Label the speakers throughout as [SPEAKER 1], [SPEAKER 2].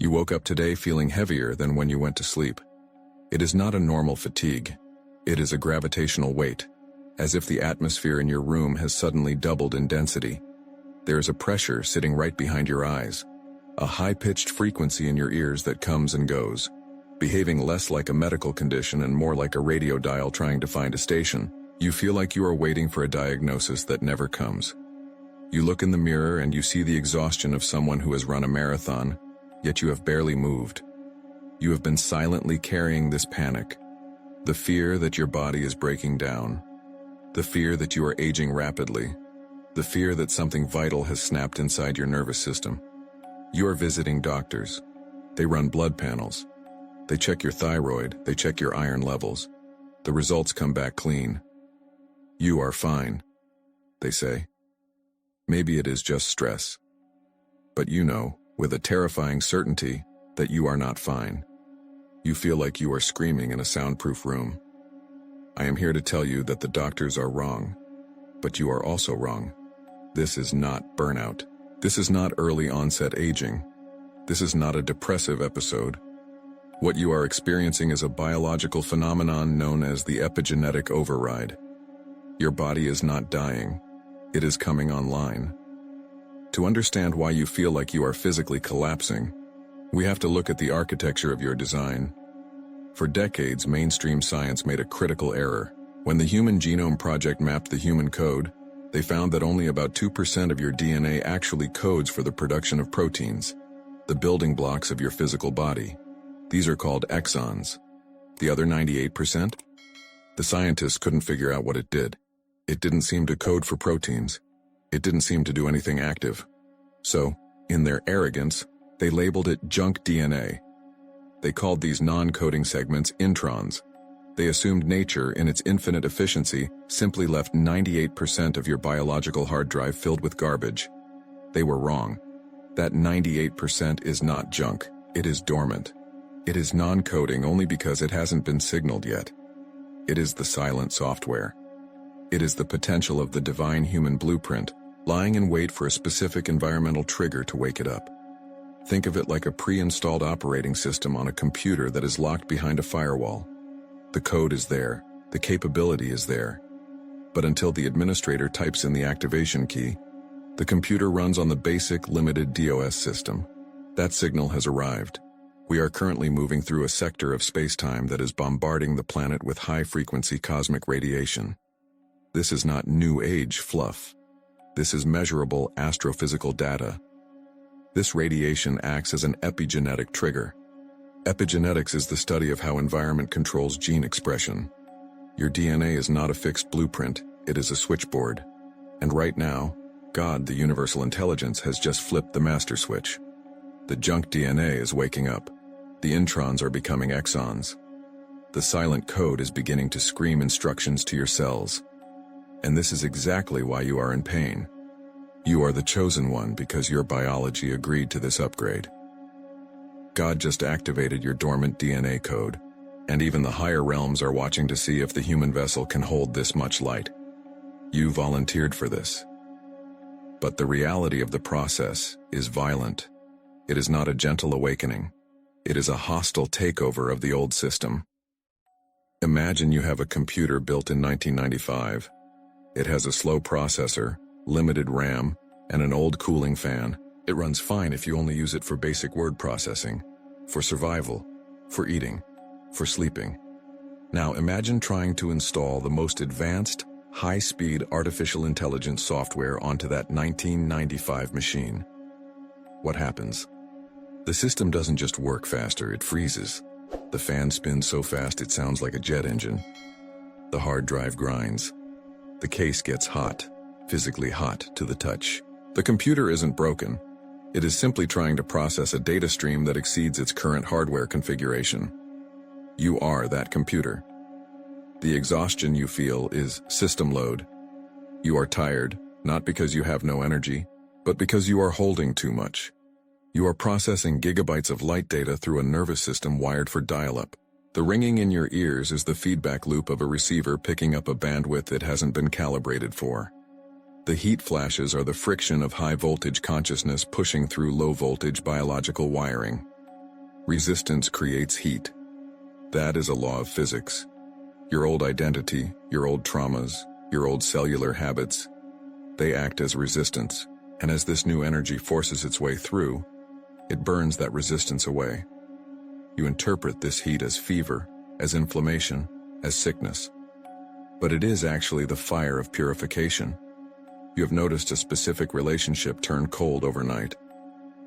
[SPEAKER 1] You woke up today feeling heavier than when you went to sleep. It is not a normal fatigue. It is a gravitational weight, as if the atmosphere in your room has suddenly doubled in density. There is a pressure sitting right behind your eyes, a high-pitched frequency in your ears that comes and goes, behaving less like a medical condition and more like a radio dial trying to find a station. You feel like you are waiting for a diagnosis that never comes. You look in the mirror and you see the exhaustion of someone who has run a marathon, yet you have barely moved. You have been silently carrying this panic, the fear that your body is breaking down, the fear that you are aging rapidly, the fear that something vital has snapped inside your nervous system. You are visiting doctors. They run blood panels. They check your thyroid, they check your iron levels. The results come back clean. You are fine, they say. Maybe it is just stress. But you know, with a terrifying certainty, that you are not fine. You feel like you are screaming in a soundproof room. I am here to tell you that the doctors are wrong, but you are also wrong. This is not burnout. This is not early onset aging. This is not a depressive episode. What you are experiencing is a biological phenomenon known as the epigenetic override. Your body is not dying. It is coming online. To understand why you feel like you are physically collapsing, we have to look at the architecture of your design. For decades, mainstream science made a critical error. When the Human Genome Project mapped the human code, they found that only about 2% of your DNA actually codes for the production of proteins, the building blocks of your physical body. These are called exons. The other 98%? The scientists couldn't figure out what it did. It didn't seem to code for proteins. It didn't seem to do anything active. So, in their arrogance, they labeled it junk DNA. They called these non-coding segments introns. They assumed nature, in its infinite efficiency, simply left 98% of your biological hard drive filled with garbage. They were wrong. That 98% is not junk. It is dormant. It is non-coding only because it hasn't been signaled yet. It is the silent software. It is the potential of the divine human blueprint, lying in wait for a specific environmental trigger to wake it up. Think of it like a pre-installed operating system on a computer that is locked behind a firewall. The code is there, the capability is there. But until the administrator types in the activation key, the computer runs on the basic limited DOS system. That signal has arrived. We are currently moving through a sector of space-time that is bombarding the planet with high-frequency cosmic radiation. This is not New Age fluff. This is measurable astrophysical data. This radiation acts as an epigenetic trigger. Epigenetics is the study of how environment controls gene expression. Your DNA is not a fixed blueprint, it is a switchboard. And right now, God, the universal intelligence, has just flipped the master switch. The junk DNA is waking up. The introns are becoming exons. The silent code is beginning to scream instructions to your cells. And this is exactly why you are in pain. You are the chosen one because your biology agreed to this upgrade. God just activated your dormant DNA code, and even the higher realms are watching to see if the human vessel can hold this much light. You volunteered for this. But the reality of the process is violent. It is not a gentle awakening. It is a hostile takeover of the old system. Imagine you have a computer built in 1995. It has a slow processor, limited RAM, and an old cooling fan. It runs fine if you only use it for basic word processing, for survival, for eating, for sleeping. Now imagine trying to install the most advanced, high-speed artificial intelligence software onto that 1995 machine. What happens? The system doesn't just work faster, it freezes. The fan spins so fast it sounds like a jet engine. The hard drive grinds. The case gets hot, physically hot to the touch. The computer isn't broken. It is simply trying to process a data stream that exceeds its current hardware configuration. You are that computer. The exhaustion you feel is system load. You are tired, not because you have no energy, but because you are holding too much. You are processing gigabytes of light data through a nervous system wired for dial-up. The ringing in your ears is the feedback loop of a receiver picking up a bandwidth it hasn't been calibrated for. The heat flashes are the friction of high-voltage consciousness pushing through low-voltage biological wiring. Resistance creates heat. That is a law of physics. Your old identity, your old traumas, your old cellular habits, they act as resistance, and as this new energy forces its way through, it burns that resistance away. You interpret this heat as fever, as inflammation, as sickness. But it is actually the fire of purification. You have noticed a specific relationship turn cold overnight.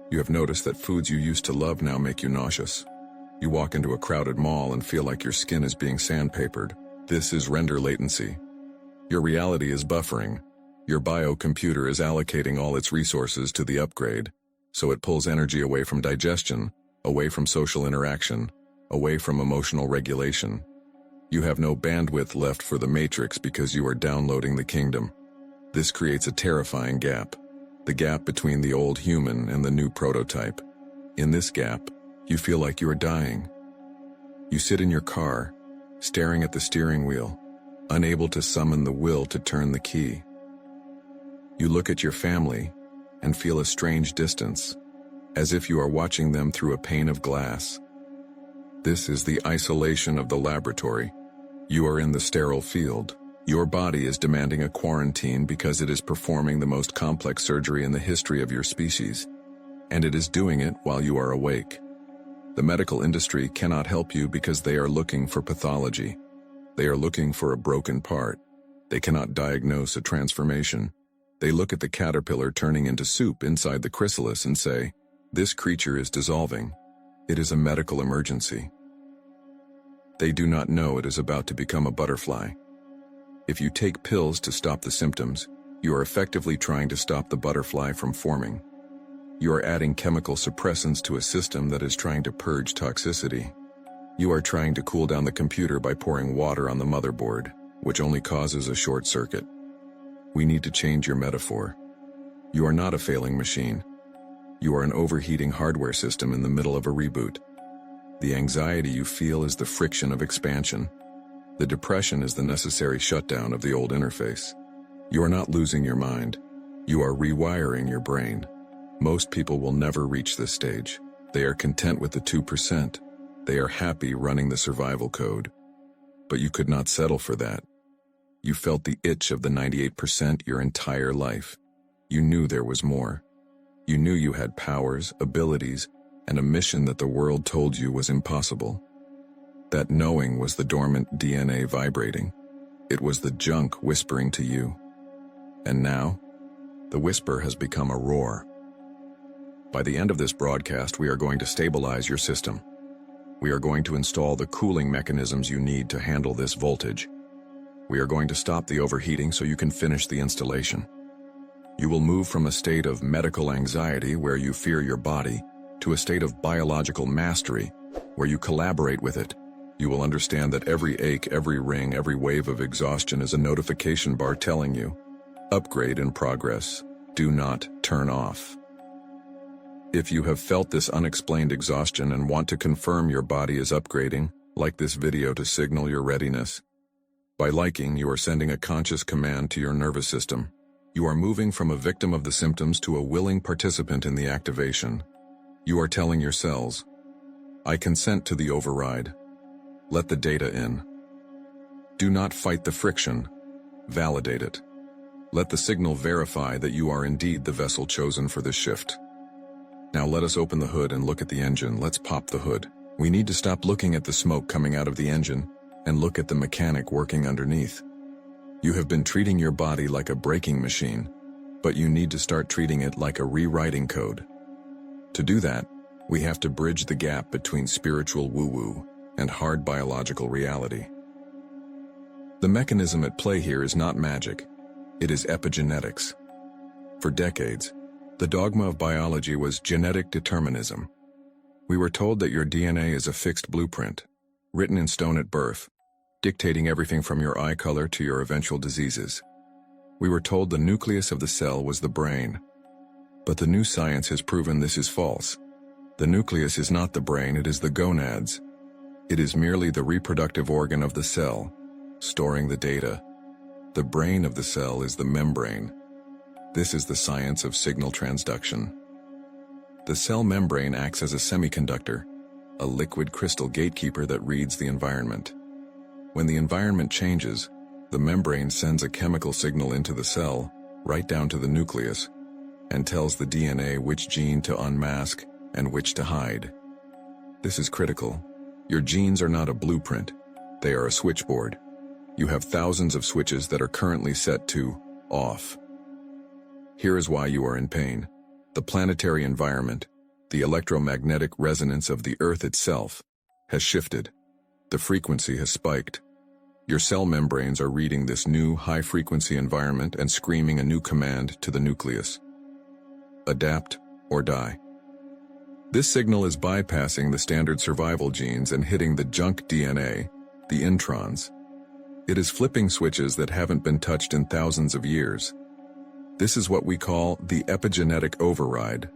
[SPEAKER 1] You have noticed that foods you used to love now make you nauseous. You walk into a crowded mall and feel like your skin is being sandpapered. This is render latency. Your reality is buffering. Your biocomputer is allocating all its resources to the upgrade, so it pulls energy away from digestion, away from social interaction, away from emotional regulation. You have no bandwidth left for the matrix because you are downloading the kingdom. This creates a terrifying gap, the gap between the old human and the new prototype. In this gap, you feel like you are dying. You sit in your car, staring at the steering wheel, unable to summon the will to turn the key. You look at your family and feel a strange distance, as if you are watching them through a pane of glass. This is the isolation of the laboratory. You are in the sterile field. Your body is demanding a quarantine because it is performing the most complex surgery in the history of your species, and it is doing it while you are awake. The medical industry cannot help you because they are looking for pathology. They are looking for a broken part. They cannot diagnose a transformation. They look at the caterpillar turning into soup inside the chrysalis and say, "This creature is dissolving. It is a medical emergency." They do not know it is about to become a butterfly. If you take pills to stop the symptoms, you are effectively trying to stop the butterfly from forming. You are adding chemical suppressants to a system that is trying to purge toxicity. You are trying to cool down the computer by pouring water on the motherboard, which only causes a short circuit. We need to change your metaphor. You are not a failing machine. You are an overheating hardware system in the middle of a reboot. The anxiety you feel is the friction of expansion. The depression is the necessary shutdown of the old interface. You are not losing your mind. You are rewiring your brain. Most people will never reach this stage. They are content with the 2%. They are happy running the survival code. But you could not settle for that. You felt the itch of the 98% your entire life. You knew there was more. You knew you had powers, abilities, and a mission that the world told you was impossible. That knowing was the dormant DNA vibrating. It was the junk whispering to you. And now, the whisper has become a roar. By the end of this broadcast, we are going to stabilize your system. We are going to install the cooling mechanisms you need to handle this voltage. We are going to stop the overheating so you can finish the installation. You will move from a state of medical anxiety where you fear your body to a state of biological mastery where you collaborate with it. You will understand that every ache, every ring, every wave of exhaustion is a notification bar telling you, upgrade in progress, do not turn off. If you have felt this unexplained exhaustion and want to confirm your body is upgrading, like this video to signal your readiness. By liking, you are sending a conscious command to your nervous system. You are moving from a victim of the symptoms to a willing participant in the activation. You are telling your cells, I consent to the override. Let the data in. Do not fight the friction. Validate it. Let the signal verify that you are indeed the vessel chosen for this shift. Now let us open the hood and look at the engine. Let's pop the hood. We need to stop looking at the smoke coming out of the engine and look at the mechanic working underneath. You have been treating your body like a braking machine, but you need to start treating it like a rewriting code. To do that, we have to bridge the gap between spiritual woo-woo and hard biological reality. The mechanism at play here is not magic. It is epigenetics. For decades, the dogma of biology was genetic determinism. We were told that your DNA is a fixed blueprint, written in stone at birth, dictating everything from your eye color to your eventual diseases. We were told the nucleus of the cell was the brain. But the new science has proven this is false. The nucleus is not the brain, it is the gonads. It is merely the reproductive organ of the cell, storing the data. The brain of the cell is the membrane. This is the science of signal transduction. The cell membrane acts as a semiconductor. a liquid crystal gatekeeper that reads the environment. When the environment changes, the membrane sends a chemical signal into the cell, right down to the nucleus, and tells the DNA which gene to unmask and which to hide. This is critical. Your genes are not a blueprint. They are a switchboard. You have thousands of switches that are currently set to off. Here is why you are in pain. The planetary environment, the electromagnetic resonance of the Earth itself, has shifted. The frequency has spiked. Your cell membranes are reading this new high-frequency environment and screaming a new command to the nucleus. Adapt or die. This signal is bypassing the standard survival genes and hitting the junk DNA, the introns. It is flipping switches that haven't been touched in thousands of years. This is what we call the epigenetic override.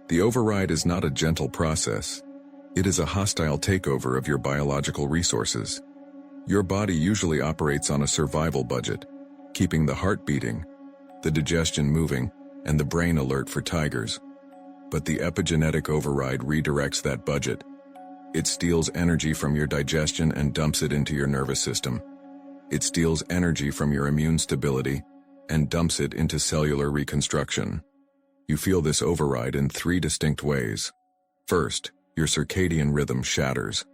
[SPEAKER 1] The override is not a gentle process. It is a hostile takeover of your biological resources. Your body usually operates on a survival budget, keeping the heart beating, the digestion moving, and the brain alert for tigers. But the epigenetic override redirects that budget. It steals energy from your digestion and dumps it into your nervous system. It steals energy from your immune stability and dumps it into cellular reconstruction. You feel this override in 3 distinct ways. First, your circadian rhythm shatters.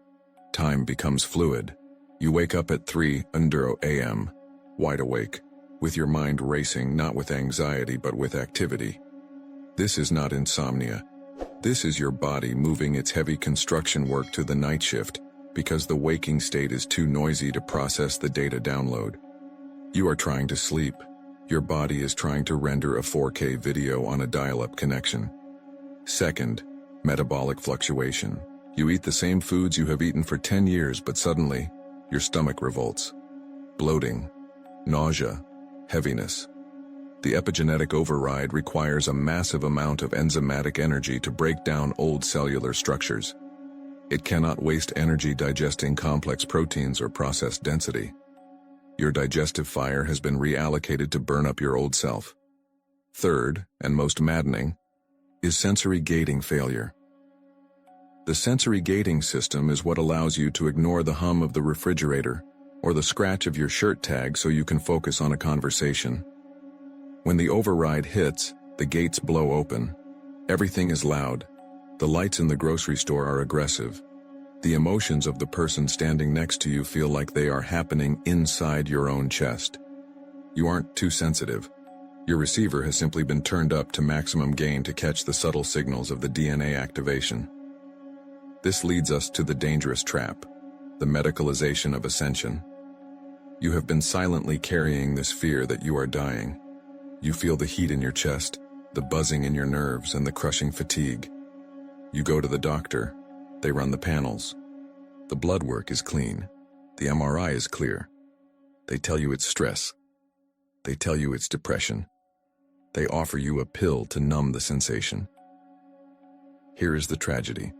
[SPEAKER 1] Time becomes fluid. You wake up at 3:00 a.m., wide awake, with your mind racing not with anxiety but with activity. This is not insomnia. This is your body moving its heavy construction work to the night shift because the waking state is too noisy to process the data download. You are trying to sleep. Your body is trying to render a 4K video on a dial-up connection. Second, metabolic fluctuation. You eat the same foods you have eaten for 10 years, but suddenly, your stomach revolts. Bloating, nausea, heaviness. The epigenetic override requires a massive amount of enzymatic energy to break down old cellular structures. It cannot waste energy digesting complex proteins or process density. Your digestive fire has been reallocated to burn up your old self. Third, and most maddening, is sensory gating failure. The sensory gating system is what allows you to ignore the hum of the refrigerator or the scratch of your shirt tag so you can focus on a conversation. When the override hits, the gates blow open. Everything is loud. The lights in the grocery store are aggressive. The emotions of the person standing next to you feel like they are happening inside your own chest. You aren't too sensitive. Your receiver has simply been turned up to maximum gain to catch the subtle signals of the DNA activation. This leads us to the dangerous trap, the medicalization of ascension. You have been silently carrying this fear that you are dying. You feel the heat in your chest, the buzzing in your nerves, and the crushing fatigue. You go to the doctor. They run the panels. The blood work is clean. The MRI is clear. They tell you it's stress. They tell you it's depression. They offer you a pill to numb the sensation. Here is the tragedy.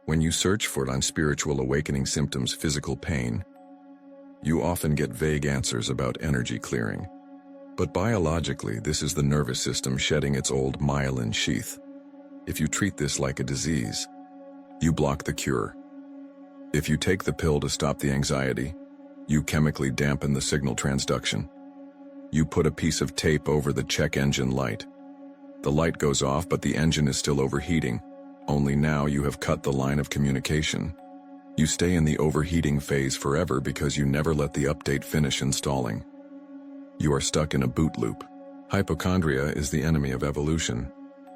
[SPEAKER 1] When you search for unspiritual awakening symptoms, physical pain, you often get vague answers about energy clearing. But biologically, this is the nervous system shedding its old myelin sheath. If you treat this like a disease, you block the cure. If you take the pill to stop the anxiety, you chemically dampen the signal transduction. You put a piece of tape over the check engine light. The light goes off, but the engine is still overheating. Only now you have cut the line of communication. You stay in the overheating phase forever because you never let the update finish installing. You are stuck in a boot loop. Hypochondria is the enemy of evolution.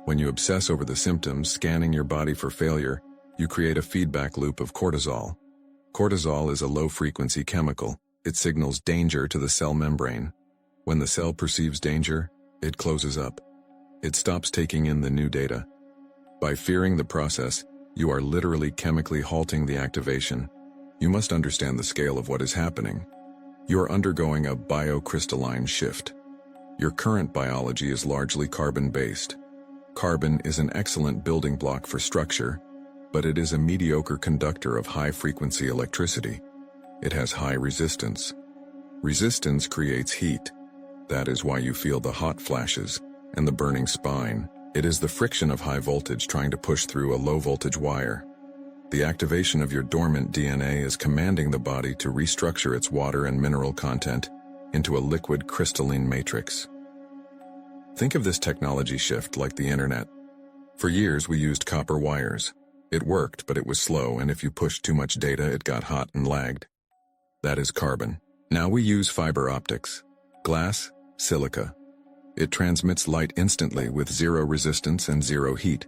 [SPEAKER 1] When you obsess over the symptoms, scanning your body for failure, you create a feedback loop of cortisol. Cortisol is a low-frequency chemical. It signals danger to the cell membrane. When the cell perceives danger, it closes up. It stops taking in the new data. By fearing the process, you are literally chemically halting the activation. You must understand the scale of what is happening. You are undergoing a biocrystalline shift. Your current biology is largely carbon-based. Carbon is an excellent building block for structure, but it is a mediocre conductor of high-frequency electricity. It has high resistance. Resistance creates heat. That is why you feel the hot flashes and the burning spine. It is the friction of high voltage trying to push through a low-voltage wire. The activation of your dormant DNA is commanding the body to restructure its water and mineral content into a liquid crystalline matrix. Think of this technology shift like the internet. For years we used copper wires. It worked, but it was slow, and if you pushed too much data, it got hot and lagged. That is carbon. Now we use fiber optics. Glass, silica. It transmits light instantly with zero resistance and zero heat.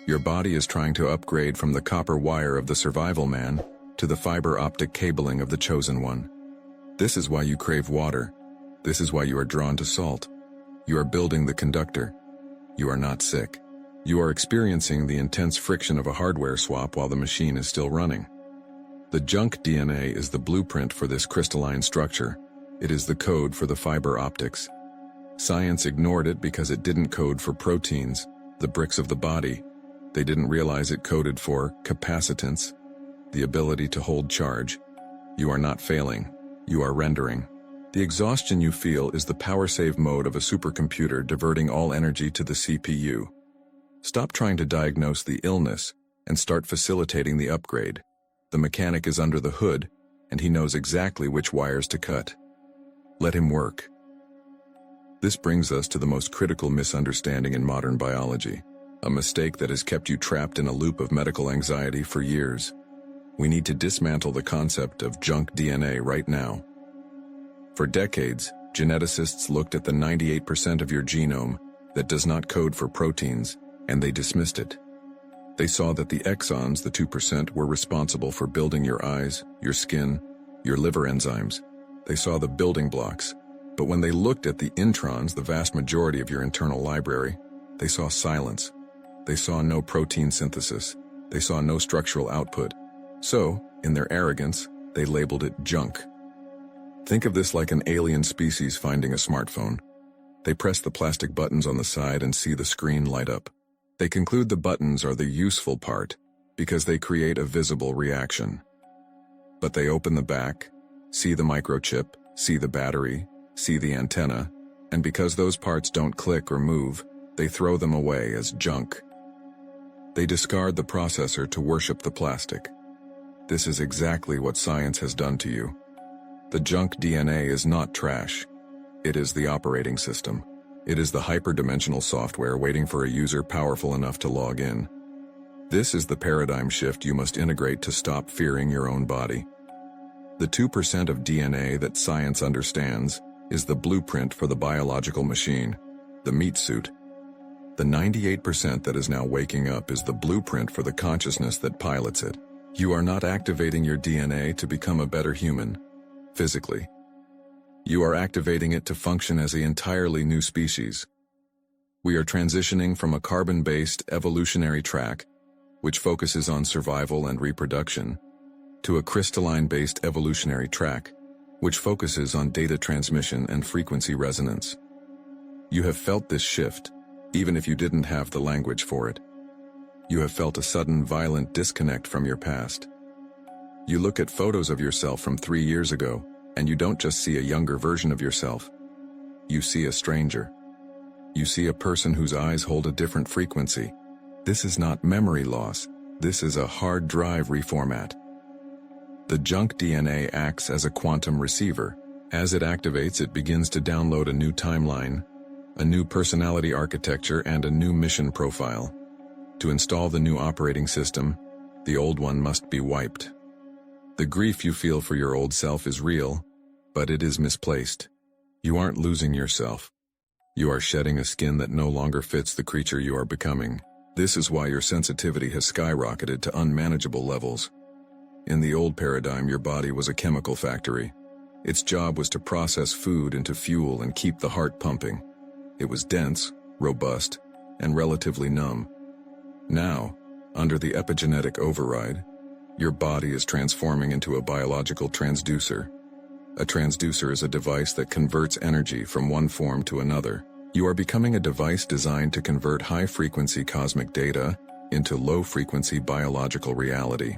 [SPEAKER 1] Your body is trying to upgrade from the copper wire of the survival man to the fiber optic cabling of the chosen one. This is why you crave water. This is why you are drawn to salt. You are building the conductor. You are not sick. You are experiencing the intense friction of a hardware swap while the machine is still running. The junk DNA is the blueprint for this crystalline structure. It is the code for the fiber optics. Science ignored it because it didn't code for proteins, the bricks of the body. They didn't realize it coded for capacitance, the ability to hold charge. You are not failing. You are rendering. The exhaustion you feel is the power-save mode of a supercomputer diverting all energy to the CPU. Stop trying to diagnose the illness and start facilitating the upgrade. The mechanic is under the hood, and he knows exactly which wires to cut. Let him work. This brings us to the most critical misunderstanding in modern biology, a mistake that has kept you trapped in a loop of medical anxiety for years. We need to dismantle the concept of junk DNA right now. For decades, geneticists looked at the 98% of your genome that does not code for proteins, and they dismissed it. They saw that the exons, the 2%, were responsible for building your eyes, your skin, your liver enzymes. They saw the building blocks. But when they looked at the introns, the vast majority of your internal library, they saw silence. They saw no protein synthesis. They saw no structural output. So, in their arrogance, they labeled it junk. Think of this like an alien species finding a smartphone. They press the plastic buttons on the side and see the screen light up. They conclude the buttons are the useful part because they create a visible reaction. But they open the back, see the microchip, see the battery, see the antenna, and because those parts don't click or move, they throw them away as junk. They discard the processor to worship the plastic. This is exactly what science has done to you. The junk DNA is not trash. It is the operating system. It is the hyperdimensional software waiting for a user powerful enough to log in. This is the paradigm shift you must integrate to stop fearing your own body. The 2% of DNA that science understands is the blueprint for the biological machine, the meat suit. The 98% that is now waking up is the blueprint for the consciousness that pilots it. You are not activating your DNA to become a better human, physically. You are activating it to function as an entirely new species. We are transitioning from a carbon-based evolutionary track, which focuses on survival and reproduction, to a crystalline-based evolutionary track, which focuses on data transmission and frequency resonance. You have felt this shift, even if you didn't have the language for it. You have felt a sudden violent disconnect from your past. You look at photos of yourself from 3 years ago, and you don't just see a younger version of yourself. You see a stranger. You see a person whose eyes hold a different frequency. This is not memory loss. This is a hard drive reformat. The junk DNA acts as a quantum receiver. As it activates, it begins to download a new timeline, a new personality architecture, and a new mission profile. To install the new operating system, the old one must be wiped. The grief you feel for your old self is real, but it is misplaced. You aren't losing yourself. You are shedding a skin that no longer fits the creature you are becoming. This is why your sensitivity has skyrocketed to unmanageable levels. In the old paradigm, your body was a chemical factory. Its job was to process food into fuel and keep the heart pumping. It was dense, robust, and relatively numb. Now, under the epigenetic override, your body is transforming into a biological transducer. A transducer is a device that converts energy from one form to another. You are becoming a device designed to convert high-frequency cosmic data into low-frequency biological reality.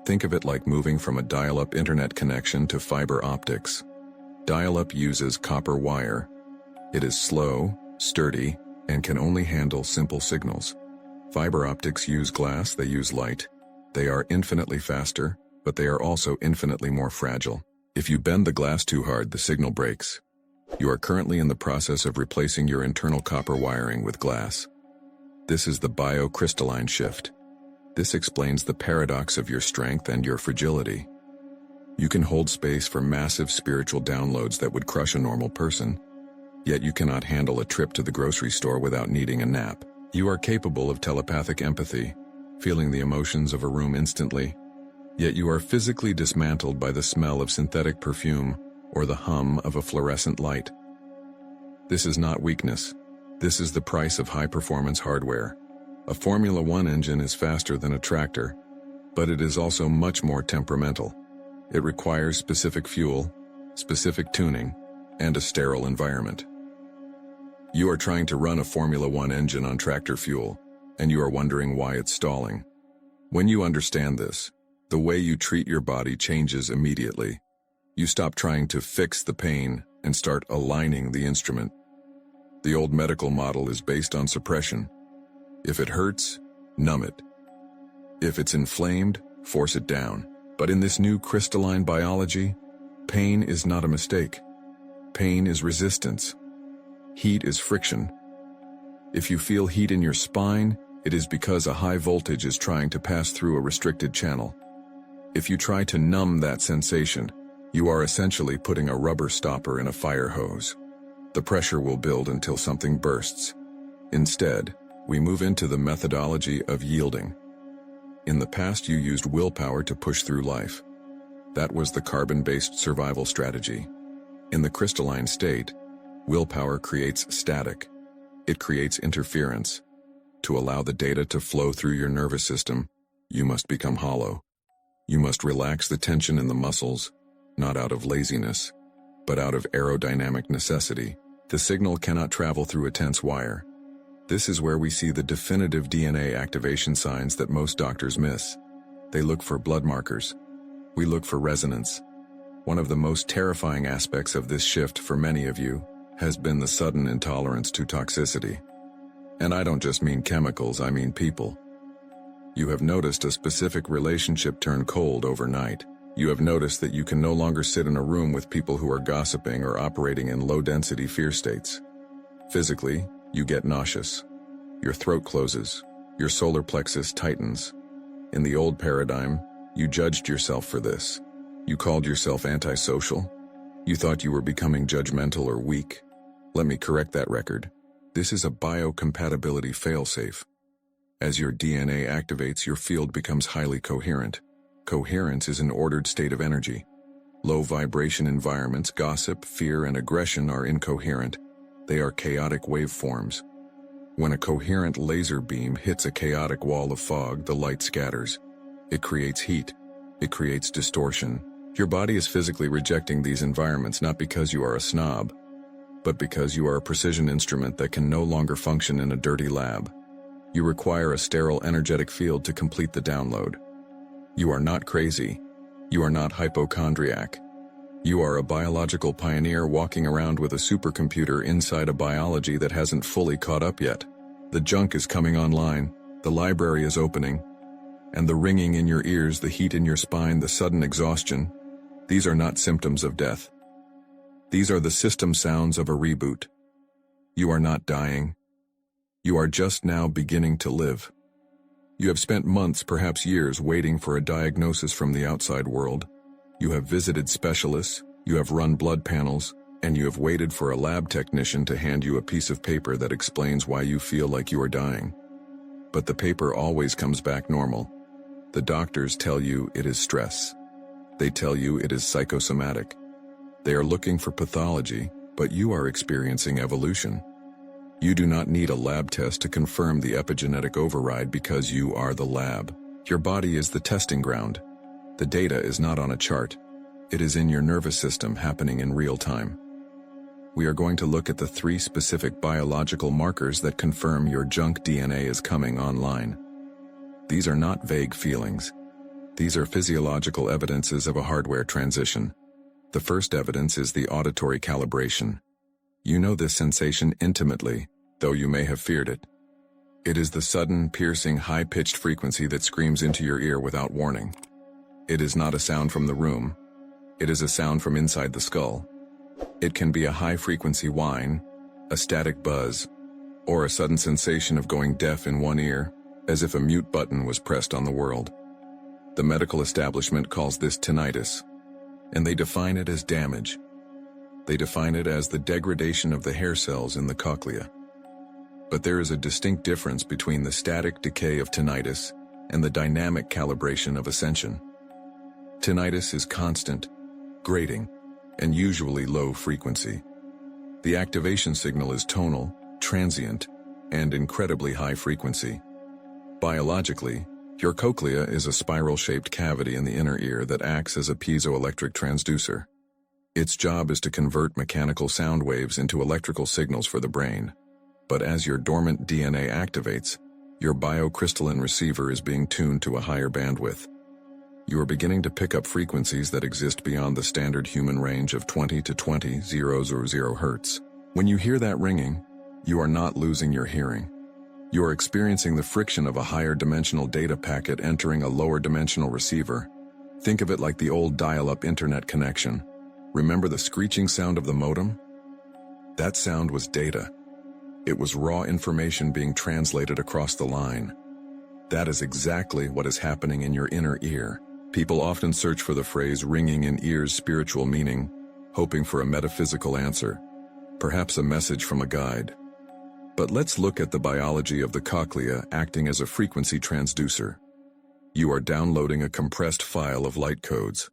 [SPEAKER 1] Think of it like moving from a dial-up internet connection to fiber optics. Dial-up uses copper wire. It is slow, sturdy, and can only handle simple signals. Fiber optics use glass, they use light. They are infinitely faster, but they are also infinitely more fragile. If you bend the glass too hard, the signal breaks. You are currently in the process of replacing your internal copper wiring with glass. This is the biocrystalline shift. This explains the paradox of your strength and your fragility. You can hold space for massive spiritual downloads that would crush a normal person, yet you cannot handle a trip to the grocery store without needing a nap. You are capable of telepathic empathy, feeling the emotions of a room instantly, yet you are physically dismantled by the smell of synthetic perfume or the hum of a fluorescent light. This is not weakness. This is the price of high-performance hardware. A Formula One engine is faster than a tractor, but it is also much more temperamental. It requires specific fuel, specific tuning, and a sterile environment. You are trying to run a Formula One engine on tractor fuel, and you are wondering why it's stalling. When you understand this, the way you treat your body changes immediately. You stop trying to fix the pain and start aligning the instrument. The old medical model is based on suppression. If it hurts, numb it. If it's inflamed, force it down. But in this new crystalline biology, pain is not a mistake. Pain is resistance. Heat is friction. If you feel heat in your spine, it is because a high voltage is trying to pass through a restricted channel. If you try to numb that sensation, you are essentially putting a rubber stopper in a fire hose. The pressure will build until something bursts. Instead, we move into the methodology of yielding. In the past, you used willpower to push through life. That was the carbon-based survival strategy. In the crystalline state, willpower creates static. It creates interference. To allow the data to flow through your nervous system, you must become hollow. You must relax the tension in the muscles, not out of laziness, but out of aerodynamic necessity. The signal cannot travel through a tense wire. This is where we see the definitive DNA activation signs that most doctors miss. They look for blood markers. We look for resonance. One of the most terrifying aspects of this shift for many of you has been the sudden intolerance to toxicity. And I don't just mean chemicals, I mean people. You have noticed a specific relationship turn cold overnight. You have noticed that you can no longer sit in a room with people who are gossiping or operating in low-density fear states. Physically, you get nauseous. Your throat closes. Your solar plexus tightens. In the old paradigm, you judged yourself for this. You called yourself antisocial. You thought you were becoming judgmental or weak. Let me correct that record. This is a biocompatibility failsafe. As your DNA activates, your field becomes highly coherent. Coherence is an ordered state of energy. Low vibration environments, gossip, fear, and aggression are incoherent. They are chaotic waveforms. When a coherent laser beam hits a chaotic wall of fog, the light scatters. It creates heat. It creates distortion. Your body is physically rejecting these environments not because you are a snob, but because you are a precision instrument that can no longer function in a dirty lab. You require a sterile energetic field to complete the download. You are not crazy. You are not hypochondriac. You are a biological pioneer walking around with a supercomputer inside a biology that hasn't fully caught up yet. The junk is coming online, the library is opening, and the ringing in your ears, the heat in your spine, the sudden exhaustion, these are not symptoms of death. These are the system sounds of a reboot. You are not dying. You are just now beginning to live. You have spent months, perhaps years, waiting for a diagnosis from the outside world. You have visited specialists, you have run blood panels, and you have waited for a lab technician to hand you a piece of paper that explains why you feel like you are dying. But the paper always comes back normal. The doctors tell you it is stress. They tell you it is psychosomatic. They are looking for pathology, but you are experiencing evolution. You do not need a lab test to confirm the epigenetic override because you are the lab. Your body is the testing ground. The data is not on a chart. It is in your nervous system happening in real time. We are going to look at the 3 specific biological markers that confirm your junk DNA is coming online. These are not vague feelings. These are physiological evidences of a hardware transition. The first evidence is the auditory calibration. You know this sensation intimately, though you may have feared it. It is the sudden, piercing, high-pitched frequency that screams into your ear without warning. It is not a sound from the room. It is a sound from inside the skull. It can be a high-frequency whine, a static buzz, or a sudden sensation of going deaf in one ear, as if a mute button was pressed on the world. The medical establishment calls this tinnitus, and they define it as damage. They define it as the degradation of the hair cells in the cochlea. But there is a distinct difference between the static decay of tinnitus and the dynamic calibration of ascension. Tinnitus is constant, grating, and usually low frequency. The activation signal is tonal, transient, and incredibly high frequency. Biologically, your cochlea is a spiral-shaped cavity in the inner ear that acts as a piezoelectric transducer. Its job is to convert mechanical sound waves into electrical signals for the brain. But as your dormant DNA activates, your biocrystalline receiver is being tuned to a higher bandwidth. You are beginning to pick up frequencies that exist beyond the standard human range of 20 to 20 zeros or 0 hertz. When you hear that ringing, you are not losing your hearing. You are experiencing the friction of a higher dimensional data packet entering a lower dimensional receiver. Think of it like the old dial-up internet connection. Remember the screeching sound of the modem? That sound was data. It was raw information being translated across the line. That is exactly what is happening in your inner ear. People often search for the phrase ringing in ears' spiritual meaning, hoping for a metaphysical answer, perhaps a message from a guide. But let's look at the biology of the cochlea acting as a frequency transducer. You are downloading a compressed file of light codes.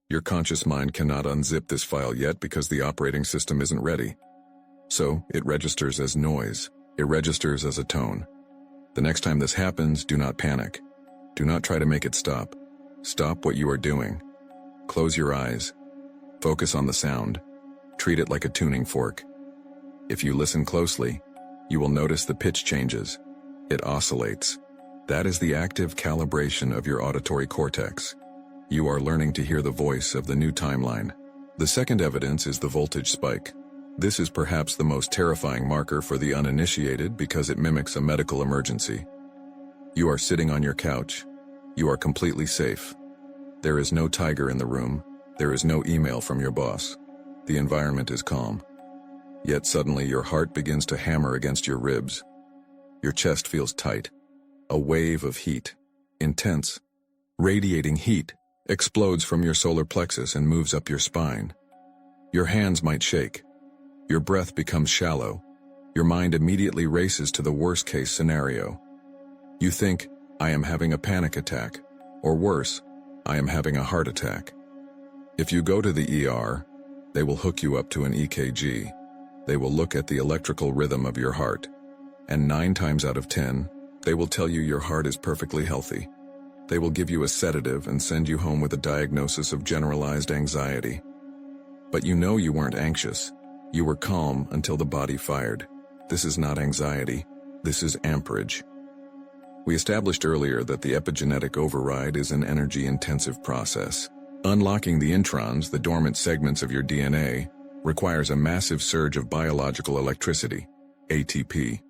[SPEAKER 1] Your conscious mind cannot unzip this file yet because the operating system isn't ready. So, it registers as noise. It registers as a tone. The next time this happens, do not panic. Do not try to make it stop. Stop what you are doing. Close your eyes. Focus on the sound. Treat it like a tuning fork. If you listen closely, you will notice the pitch changes. It oscillates. That is the active calibration of your auditory cortex. You are learning to hear the voice of the new timeline. The second evidence is the voltage spike. This is perhaps the most terrifying marker for the uninitiated because it mimics a medical emergency. You are sitting on your couch. You are completely safe. There is no tiger in the room. There is no email from your boss. The environment is calm. Yet suddenly your heart begins to hammer against your ribs. Your chest feels tight. A wave of heat, intense, radiating heat, explodes from your solar plexus and moves up your spine. Your hands might shake. Your breath becomes shallow. Your mind immediately races to the worst-case scenario. You think, I am having a panic attack, or worse, I am having a heart attack. If you go to the ER, they will hook you up to an EKG. They will look at the electrical rhythm of your heart, and 9 times out of 10, they will tell you your heart is perfectly healthy. They will give you a sedative and send you home with a diagnosis of generalized anxiety. But you know you weren't anxious. You were calm until the body fired. This is not anxiety. This is amperage. We established earlier that the epigenetic override is an energy-intensive process. Unlocking the introns, the dormant segments of your DNA, requires a massive surge of biological electricity, ATP.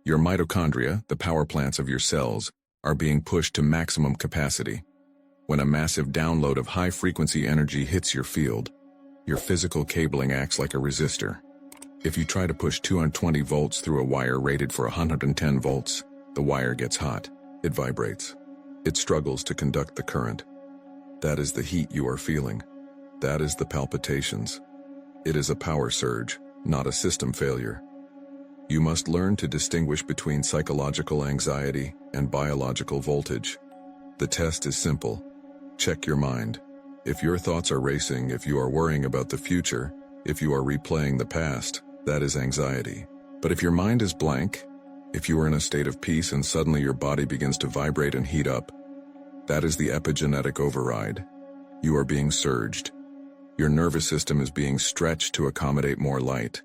[SPEAKER 1] Your mitochondria, the power plants of your cells, are being pushed to maximum capacity. When a massive download of high-frequency energy hits your field, your physical cabling acts like a resistor. If you try to push 220 volts through a wire rated for 110 volts, the wire gets hot. It vibrates. It struggles to conduct the current. That is the heat you are feeling. That is the palpitations. It is a power surge, not a system failure. You must learn to distinguish between psychological anxiety and biological voltage. The test is simple. Check your mind. If your thoughts are racing, if you are worrying about the future, if you are replaying the past, that is anxiety. But if your mind is blank, if you are in a state of peace and suddenly your body begins to vibrate and heat up, that is the epigenetic override. You are being surged. Your nervous system is being stretched to accommodate more light.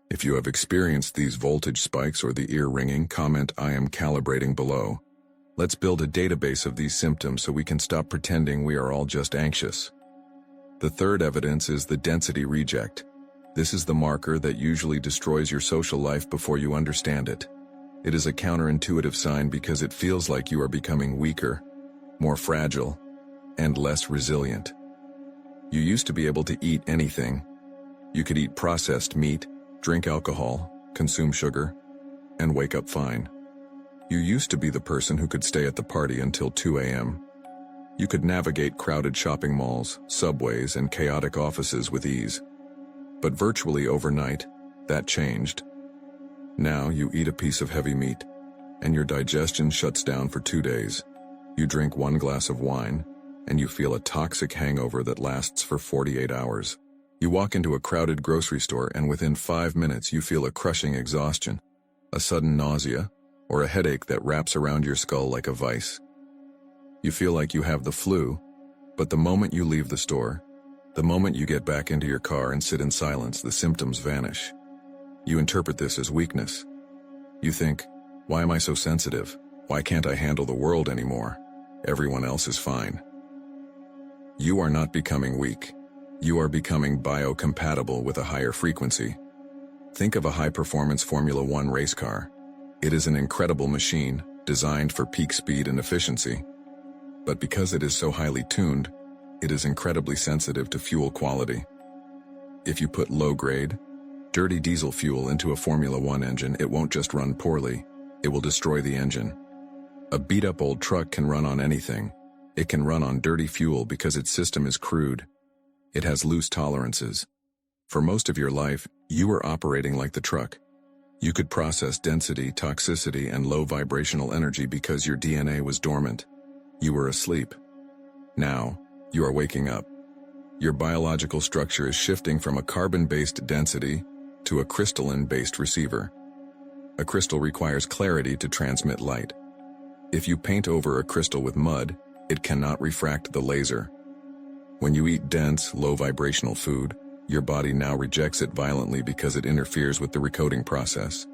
[SPEAKER 1] If you have experienced these voltage spikes or the ear ringing, comment "I am calibrating" below. Let's build a database of these symptoms so we can stop pretending we are all just anxious. The third evidence is the density reject. This is the marker that usually destroys your social life before you understand it. It is a counterintuitive sign because it feels like you are becoming weaker, more fragile, and less resilient. You used to be able to eat anything. You could eat processed meat, drink alcohol, consume sugar, and wake up fine. You used to be the person who could stay at the party until 2 a.m. You could navigate crowded shopping malls, subways, and chaotic offices with ease. But virtually overnight, that changed. Now you eat a piece of heavy meat, and your digestion shuts down for 2 days. You drink 1 glass of wine, and you feel a toxic hangover that lasts for 48 hours. You walk into a crowded grocery store, and within 5 minutes you feel a crushing exhaustion, a sudden nausea, or a headache that wraps around your skull like a vice. You feel like you have the flu, but the moment you leave the store, the moment you get back into your car and sit in silence, the symptoms vanish. You interpret this as weakness. You think, why am I so sensitive? Why can't I handle the world anymore? Everyone else is fine. You are not becoming weak. You are becoming biocompatible with a higher frequency. Think of a high-performance Formula One race car. It is an incredible machine, designed for peak speed and efficiency. But because it is so highly tuned, it is incredibly sensitive to fuel quality. If you put low-grade, dirty diesel fuel into a Formula One engine, it won't just run poorly, it will destroy the engine. A beat-up old truck can run on anything. It can run on dirty fuel because its system is crude. It has loose tolerances. For most of your life, you were operating like the truck. You could process density, toxicity, and low vibrational energy because your DNA was dormant. You were asleep. Now, you are waking up. Your biological structure is shifting from a carbon-based density to a crystalline-based receiver. A crystal requires clarity to transmit light. If you paint over a crystal with mud, it cannot refract the laser. When you eat dense, low-vibrational food, your body now rejects it violently because it interferes with the recoding process.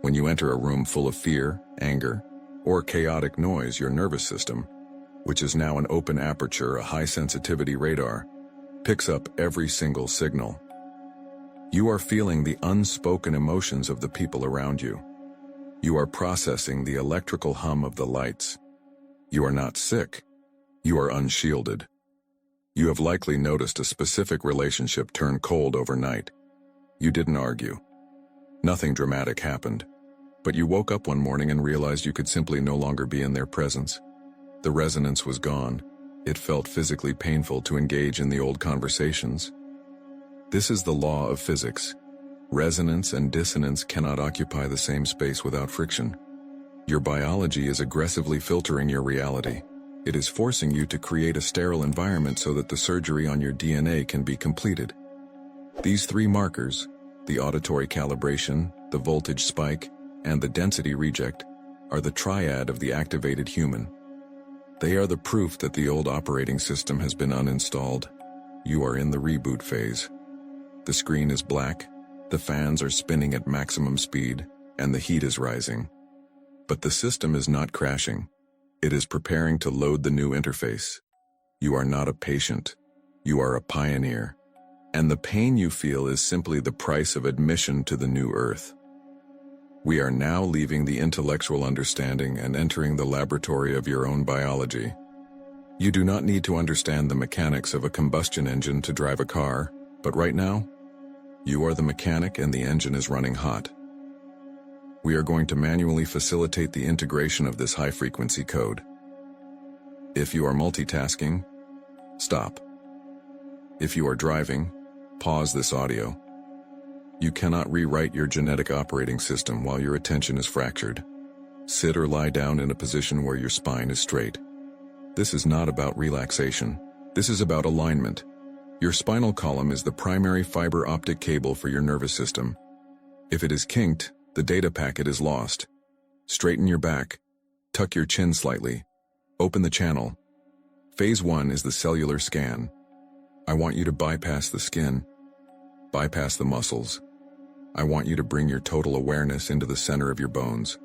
[SPEAKER 1] When you enter a room full of fear, anger, or chaotic noise, your nervous system, which is now an open aperture, a high-sensitivity radar, picks up every single signal. You are feeling the unspoken emotions of the people around you. You are processing the electrical hum of the lights. You are not sick. You are unshielded. You have likely noticed a specific relationship turn cold overnight. You didn't argue. Nothing dramatic happened. But you woke up one morning and realized you could simply no longer be in their presence. The resonance was gone. It felt physically painful to engage in the old conversations. This is the law of physics. Resonance and dissonance cannot occupy the same space without friction. Your biology is aggressively filtering your reality. It is forcing you to create a sterile environment so that the surgery on your DNA can be completed. These 3 markers, the auditory calibration, the voltage spike, and the density reject, are the triad of the activated human. They are the proof that the old operating system has been uninstalled. You are in the reboot phase. The screen is black, the fans are spinning at maximum speed, and the heat is rising. But the system is not crashing. It is preparing to load the new interface. You are not a patient. You are a pioneer. And the pain you feel is simply the price of admission to the new Earth. We are now leaving the intellectual understanding and entering the laboratory of your own biology. You do not need to understand the mechanics of a combustion engine to drive a car, but right now, you are the mechanic and the engine is running hot. We are going to manually facilitate the integration of this high-frequency code. If you are multitasking, stop. If you are driving, pause this audio. You cannot rewrite your genetic operating system while your attention is fractured. Sit or lie down in a position where your spine is straight. This is not about relaxation. This is about alignment. Your spinal column is the primary fiber optic cable for your nervous system. If it is kinked, the data packet is lost. Straighten your back. Tuck your chin slightly. Open the channel. Phase 1 is the cellular scan. I want you to bypass the skin. Bypass the muscles. I want you to bring your total awareness into the center of your bones.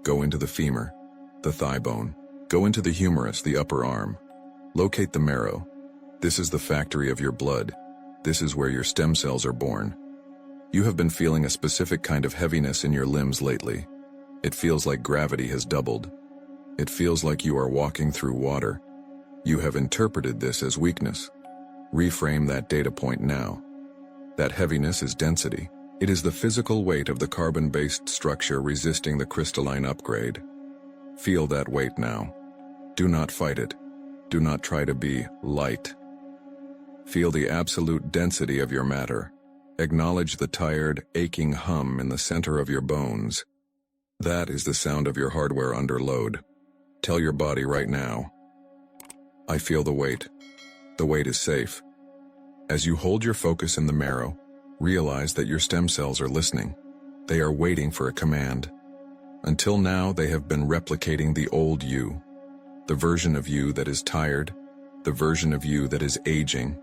[SPEAKER 1] Go into the femur, the thigh bone. Go into the humerus, the upper arm. Locate the marrow. This is the factory of your blood. This is where your stem cells are born. You have been feeling a specific kind of heaviness in your limbs lately. It feels like gravity has doubled. It feels like you are walking through water. You have interpreted this as weakness. Reframe that data point now. That heaviness is density. It is the physical weight of the carbon-based structure resisting the crystalline upgrade. Feel that weight now. Do not fight it. Do not try to be light. Feel the absolute density of your matter. Acknowledge the tired, aching hum in the center of your bones. That is the sound of your hardware under load. Tell your body right now, I feel the weight. The weight is safe. As you hold your focus in the marrow, realize that your stem cells are listening. They are waiting for a command. Until now, they have been replicating the old you, the version of you that is tired, the version of you that is aging,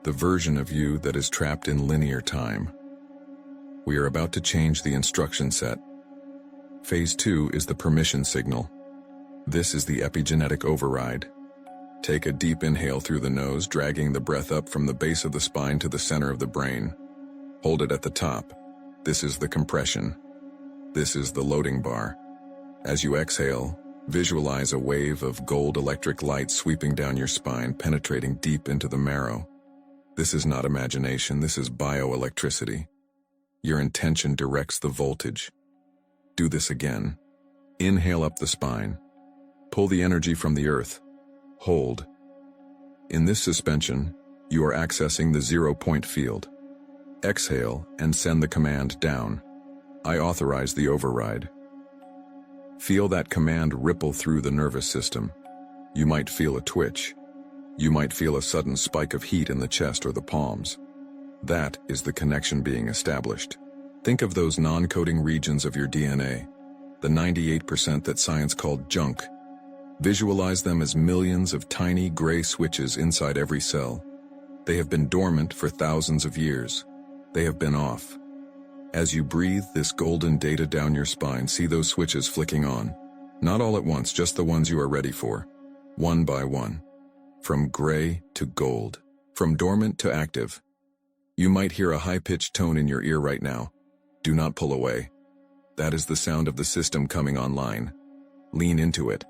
[SPEAKER 1] the version of you that is trapped in linear time. We are about to change the instruction set. Phase 2 is the permission signal. This is the epigenetic override. Take a deep inhale through the nose, dragging the breath up from the base of the spine to the center of the brain. Hold it at the top. This is the compression. This is the loading bar. As you exhale, visualize a wave of gold electric light sweeping down your spine, penetrating deep into the marrow. This is not imagination, this is bioelectricity. Your intention directs the voltage. Do this again. Inhale up the spine. Pull the energy from the earth. Hold. In this suspension, you are accessing the 0-point field. Exhale and send the command down. I authorize the override. Feel that command ripple through the nervous system. You might feel a twitch. You might feel a sudden spike of heat in the chest or the palms. That is the connection being established. Think of those non-coding regions of your DNA, the 98% that science called junk. Visualize them as millions of tiny gray switches inside every cell. They have been dormant for thousands of years. They have been off. As you breathe this golden data down your spine, see those switches flicking on. Not all at once, just the ones you are ready for. One by one. From gray to gold. From dormant to active. You might hear a high-pitched tone in your ear right now. Do not pull away. That is the sound of the system coming online. Lean into it.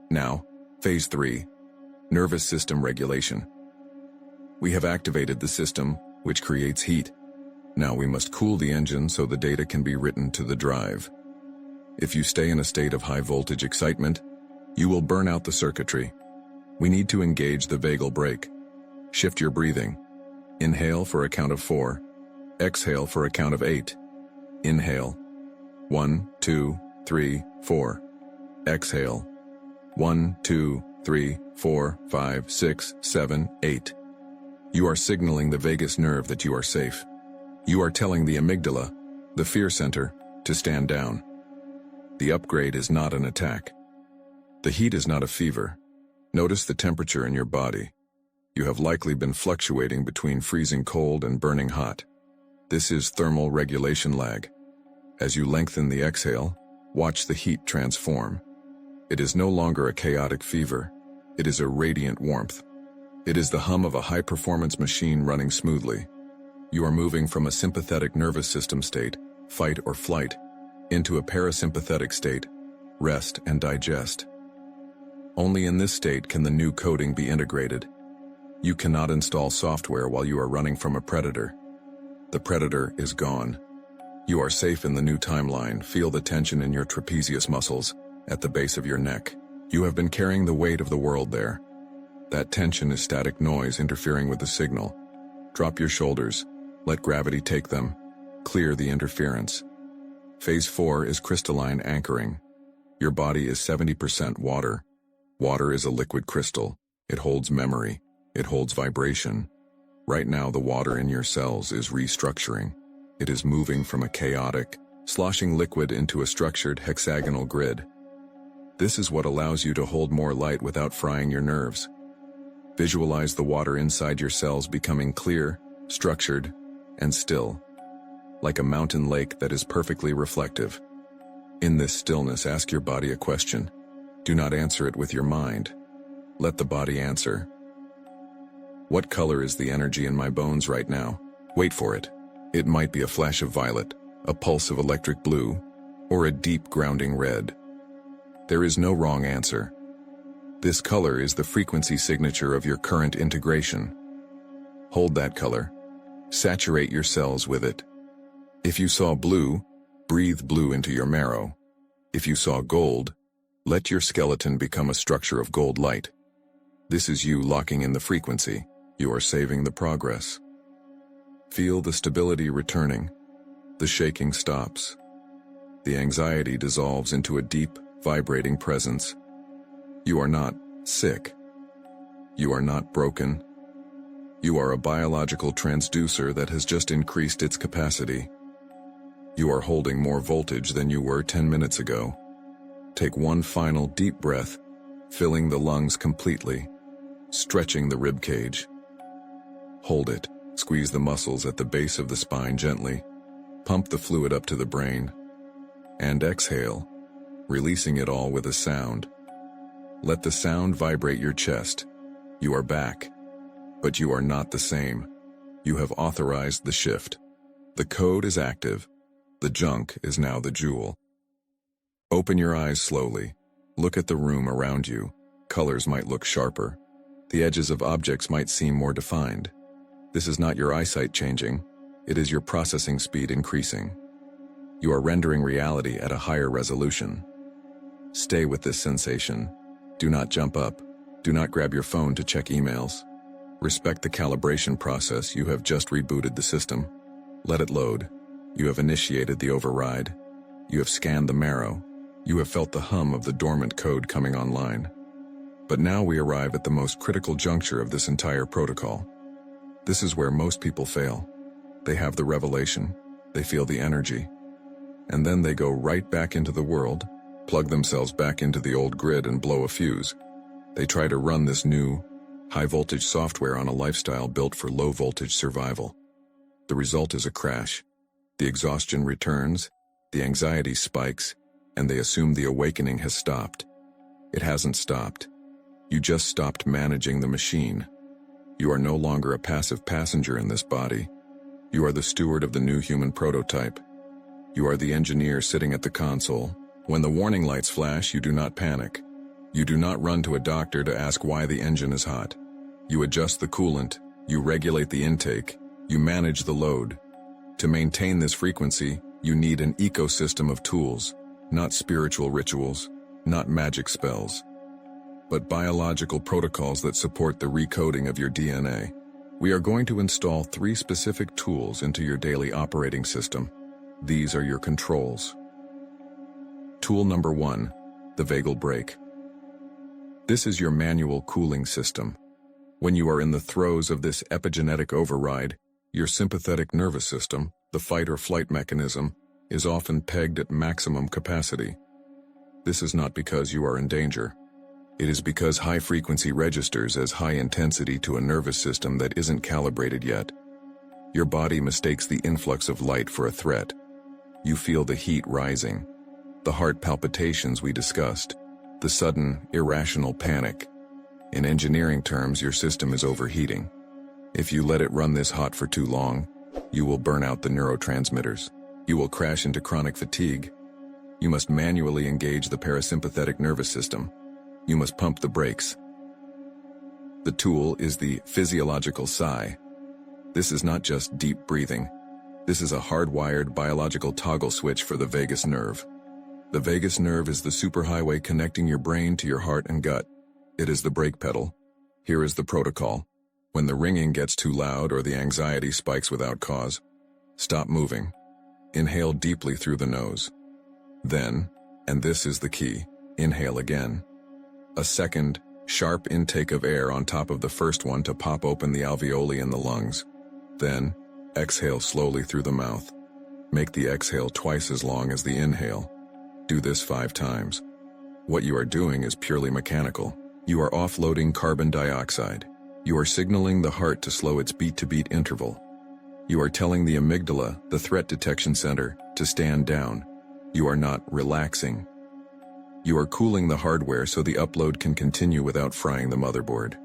[SPEAKER 1] Now, phase 3, nervous system regulation. We have activated the system, which creates heat. Now we must cool the engine so the data can be written to the drive. If you stay in a state of high voltage excitement, you will burn out the circuitry. We need to engage the vagal brake. Shift your breathing. Inhale for a count of 4. Exhale for a count of 8. Inhale. 1, 2, 3, 4. Exhale. 1, 2, 3, 4, 5, 6, 7, 8. You are signaling the vagus nerve that you are safe. You are telling the amygdala, the fear center, to stand down. The upgrade is not an attack. The heat is not a fever. Notice the temperature in your body. You have likely been fluctuating between freezing cold and burning hot. This is thermal regulation lag. As you lengthen the exhale, watch the heat transform. It is no longer a chaotic fever. It is a radiant warmth. It is the hum of a high-performance machine running smoothly. You are moving from a sympathetic nervous system state, fight or flight, into a parasympathetic state, rest and digest. Only in this state can the new coding be integrated. You cannot install software while you are running from a predator. The predator is gone. You are safe in the new timeline. Feel the tension in your trapezius muscles, at the base of your neck. You have been carrying the weight of the world there. That tension is static noise interfering with the signal. Drop your shoulders. Let gravity take them. Clear the interference. Phase 4 is crystalline anchoring. Your body is 70% water. Water is a liquid crystal. It holds memory. It holds vibration. Right now, the water in your cells is restructuring. It is moving from a chaotic, sloshing liquid into a structured hexagonal grid. This is what allows you to hold more light without frying your nerves. Visualize the water inside your cells becoming clear, structured, and still, like a mountain lake that is perfectly reflective. In this stillness, ask your body a question. Do not answer it with your mind. Let the body answer. What color is the energy in my bones right now? Wait for it. It might be a flash of violet, a pulse of electric blue, or a deep grounding red? There is no wrong answer. This color is the frequency signature of your current integration. Hold that color. Saturate your cells with it. If you saw blue, breathe blue into your marrow. If you saw gold, let your skeleton become a structure of gold light. This is you locking in the frequency. You are saving the progress. Feel the stability returning. The shaking stops. The anxiety dissolves into a deep, vibrating presence. You are not sick. You are not broken. You are a biological transducer that has just increased its capacity. You are holding more voltage than you were 10 minutes ago. Take one final deep breath, filling the lungs completely, stretching the rib cage. Hold it. Squeeze the muscles at the base of the spine gently. Pump the fluid up to the brain. And exhale, releasing it all with a sound. Let the sound vibrate your chest. You are back. But you are not the same. You have authorized the shift. The code is active. The junk is now the jewel. Open your eyes slowly. Look at the room around you. Colors might look sharper. The edges of objects might seem more defined. This is not your eyesight changing. It is your processing speed increasing. You are rendering reality at a higher resolution. Stay with this sensation. Do not jump up. Do not grab your phone to check emails. Respect the calibration process. You have just rebooted the system. Let it load. You have initiated the override. You have scanned the marrow. You have felt the hum of the dormant code coming online. But now we arrive at the most critical juncture of this entire protocol. This is where most people fail. They have the revelation. They feel the energy. And then they go right back into the world, plug themselves back into the old grid and blow a fuse. They try to run this new, high-voltage software on a lifestyle built for low-voltage survival. The result is a crash. The exhaustion returns, the anxiety spikes, and they assume the awakening has stopped. It hasn't stopped. You just stopped managing the machine. You are no longer a passive passenger in this body. You are the steward of the new human prototype. You are the engineer sitting at the console. When the warning lights flash, you do not panic. You do not run to a doctor to ask why the engine is hot. You adjust the coolant, you regulate the intake, you manage the load. To maintain this frequency, you need an ecosystem of tools, not spiritual rituals, not magic spells, but biological protocols that support the recoding of your DNA. We are going to install 3 specific tools into your daily operating system. These are your controls. Tool number 1, the vagal brake. This is your manual cooling system. When you are in the throes of this epigenetic override, your sympathetic nervous system, the fight or flight mechanism, is often pegged at maximum capacity. This is not because you are in danger. It is because high frequency registers as high intensity to a nervous system that isn't calibrated yet. Your body mistakes the influx of light for a threat. You feel the heat rising, the heart palpitations we discussed, the sudden, irrational panic. In engineering terms, your system is overheating. If you let it run this hot for too long, you will burn out the neurotransmitters. You will crash into chronic fatigue. You must manually engage the parasympathetic nervous system. You must pump the brakes. The tool is the physiological sigh. This is not just deep breathing. This is a hardwired biological toggle switch for the vagus nerve. The vagus nerve is the superhighway connecting your brain to your heart and gut. It is the brake pedal. Here is the protocol. When the ringing gets too loud or the anxiety spikes without cause, stop moving. Inhale deeply through the nose. Then, and this is the key, inhale again. A second, sharp intake of air on top of the first one to pop open the alveoli in the lungs. Then, exhale slowly through the mouth. Make the exhale twice as long as the inhale. Do this 5 times. What you are doing is purely mechanical. You are offloading carbon dioxide. You are signaling the heart to slow its beat-to-beat interval. You are telling the amygdala, the threat detection center, to stand down. You are not relaxing. You are cooling the hardware so the upload can continue without frying the motherboard.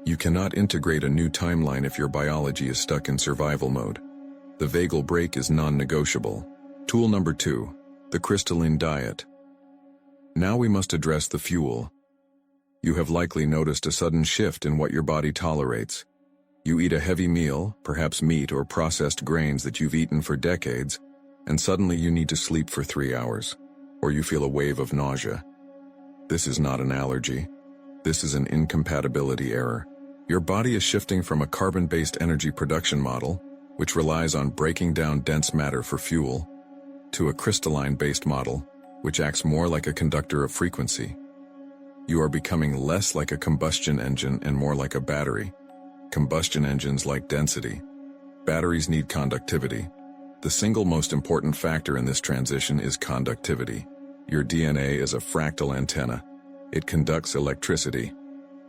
[SPEAKER 1] You cannot integrate a new timeline if your biology is stuck in survival mode. The vagal brake is non-negotiable. Tool number 2, The crystalline diet. Now we must address the fuel. You have likely noticed a sudden shift in what your body tolerates. You eat a heavy meal, perhaps meat or processed grains that you've eaten for decades, and suddenly you need to sleep for 3 hours, or you feel a wave of nausea. This is not an allergy. This is an incompatibility error. Your body is shifting from a carbon-based energy production model, which relies on breaking down dense matter for fuel, to a crystalline-based model, which acts more like a conductor of frequency. You are becoming less like a combustion engine and more like a battery. Combustion engines like density. Batteries need conductivity. The single most important factor in this transition is conductivity. Your DNA is a fractal antenna. It conducts electricity.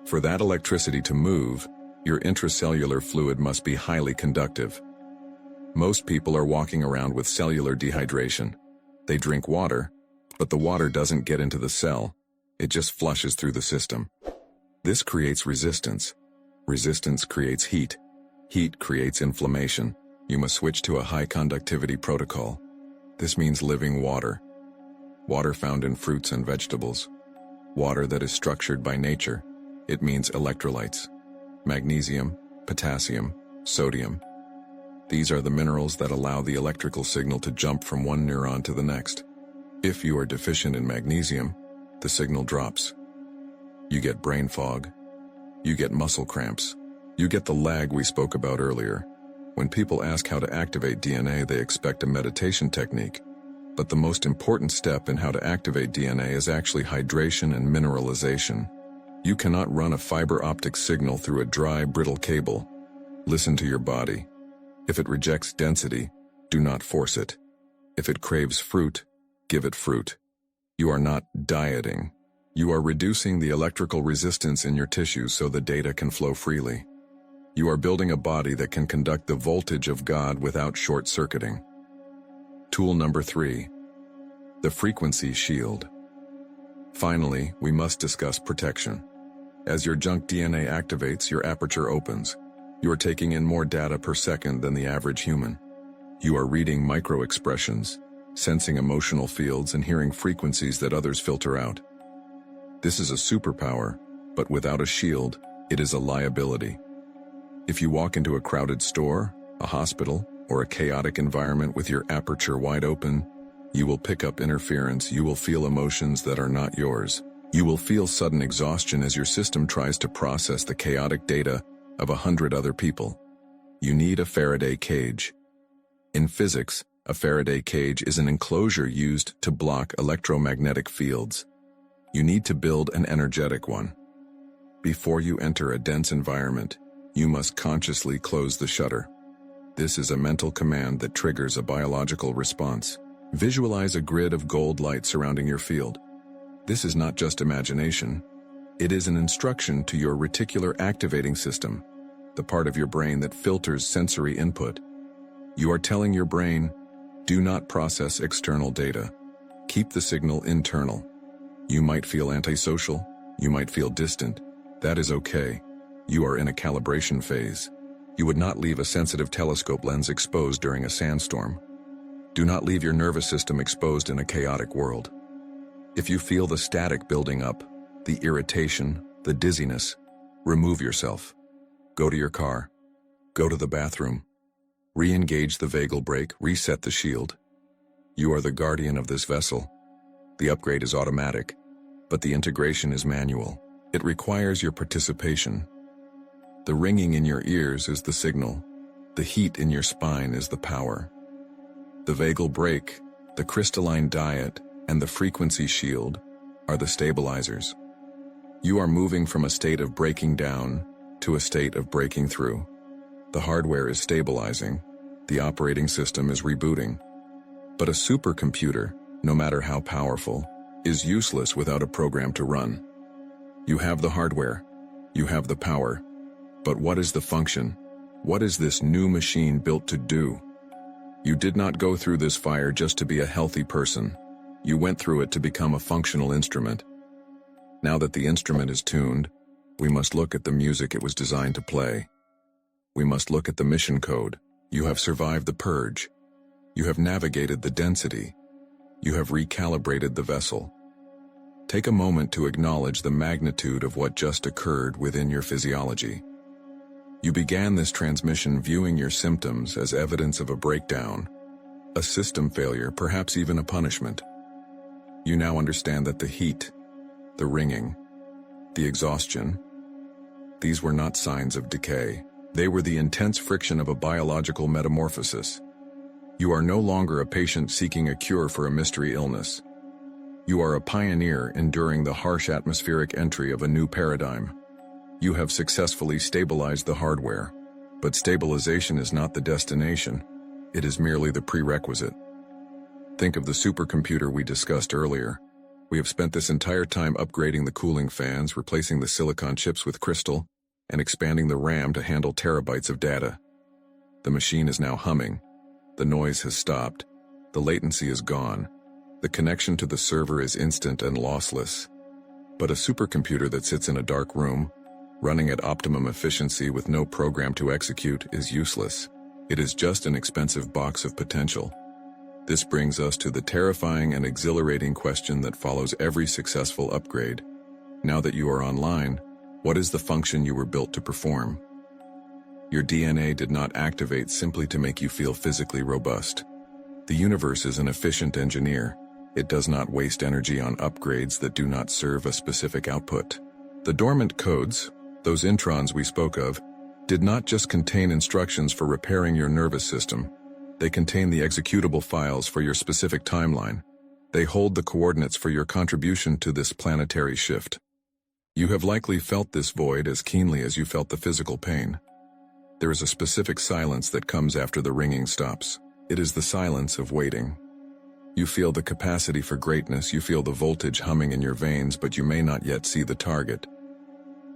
[SPEAKER 1] For that electricity to move, your intracellular fluid must be highly conductive. Most people are walking around with cellular dehydration. They drink water, but the water doesn't get into the cell. It just flushes through the system. This creates resistance. Resistance creates heat. Heat creates inflammation. You must switch to a high conductivity protocol. This means living water. Water found in fruits and vegetables. Water that is structured by nature. It means electrolytes. Magnesium, potassium, sodium. These are the minerals that allow the electrical signal to jump from one neuron to the next. If you are deficient in magnesium, the signal drops. You get brain fog. You get muscle cramps. You get the lag we spoke about earlier. When people ask how to activate DNA, they expect a meditation technique. But the most important step in how to activate DNA is actually hydration and mineralization. You cannot run a fiber optic signal through a dry, brittle cable. Listen to your body. If it rejects density, do not force it. If it craves fruit, give it fruit. You are not dieting. You are reducing the electrical resistance in your tissues so the data can flow freely. You are building a body that can conduct the voltage of God without short-circuiting. Tool number 3. The frequency shield. Finally, we must discuss protection. As your junk DNA activates, your aperture opens. You are taking in more data per second than the average human. You are reading micro-expressions, sensing emotional fields, and hearing frequencies that others filter out. This is a superpower, but without a shield, it is a liability. If you walk into a crowded store, a hospital, or a chaotic environment with your aperture wide open, you will pick up interference. You will feel emotions that are not yours. You will feel sudden exhaustion as your system tries to process the chaotic data of 100 other people. You need a Faraday cage. In physics, a Faraday cage is an enclosure used to block electromagnetic fields. You need to build an energetic one. Before you enter a dense environment, you must consciously close the shutter. This is a mental command that triggers a biological response. Visualize a grid of gold light surrounding your field. This is not just imagination. It is an instruction to your reticular activating system, the part of your brain that filters sensory input. You are telling your brain, do not process external data. Keep the signal internal. You might feel antisocial. You might feel distant. That is okay. You are in a calibration phase. You would not leave a sensitive telescope lens exposed during a sandstorm. Do not leave your nervous system exposed in a chaotic world. If you feel the static building up, the irritation, the dizziness, remove yourself. Go to your car. Go to the bathroom. Re-engage the vagal brake, reset the shield. You are the guardian of this vessel. The upgrade is automatic, but the integration is manual. It requires your participation. The ringing in your ears is the signal. The heat in your spine is the power. The vagal brake, the crystalline diet, and the frequency shield are the stabilizers. You are moving from a state of breaking down to a state of breaking through. The hardware is stabilizing. The operating system is rebooting. But a supercomputer, no matter how powerful, is useless without a program to run. You have the hardware. You have the power. But what is the function? What is this new machine built to do? You did not go through this fire just to be a healthy person. You went through it to become a functional instrument. Now that the instrument is tuned, we must look at the music it was designed to play. We must look at the mission code. You have survived the purge. You have navigated the density. You have recalibrated the vessel. Take a moment to acknowledge the magnitude of what just occurred within your physiology. You began this transmission viewing your symptoms as evidence of a breakdown, a system failure, perhaps even a punishment. You now understand that the heat, the ringing, the exhaustion, these were not signs of decay. They were the intense friction of a biological metamorphosis. You are no longer a patient seeking a cure for a mystery illness. You are a pioneer enduring the harsh atmospheric entry of a new paradigm. You have successfully stabilized the hardware, but stabilization is not the destination. It is merely the prerequisite. Think of the supercomputer we discussed earlier. We have spent this entire time upgrading the cooling fans, replacing the silicon chips with crystal, and expanding the RAM to handle terabytes of data. The machine is now humming. The noise has stopped. The latency is gone. The connection to the server is instant and lossless. But a supercomputer that sits in a dark room, running at optimum efficiency with no program to execute, is useless. It is just an expensive box of potential. This brings us to the terrifying and exhilarating question that follows every successful upgrade. Now that you are online, what is the function you were built to perform? Your DNA did not activate simply to make you feel physically robust. The universe is an efficient engineer. It does not waste energy on upgrades that do not serve a specific output. The dormant codes, those introns we spoke of, did not just contain instructions for repairing your nervous system. They contain the executable files for your specific timeline. They hold the coordinates for your contribution to this planetary shift. You have likely felt this void as keenly as you felt the physical pain. There is a specific silence that comes after the ringing stops. It is the silence of waiting. You feel the capacity for greatness, you feel the voltage humming in your veins, but you may not yet see the target.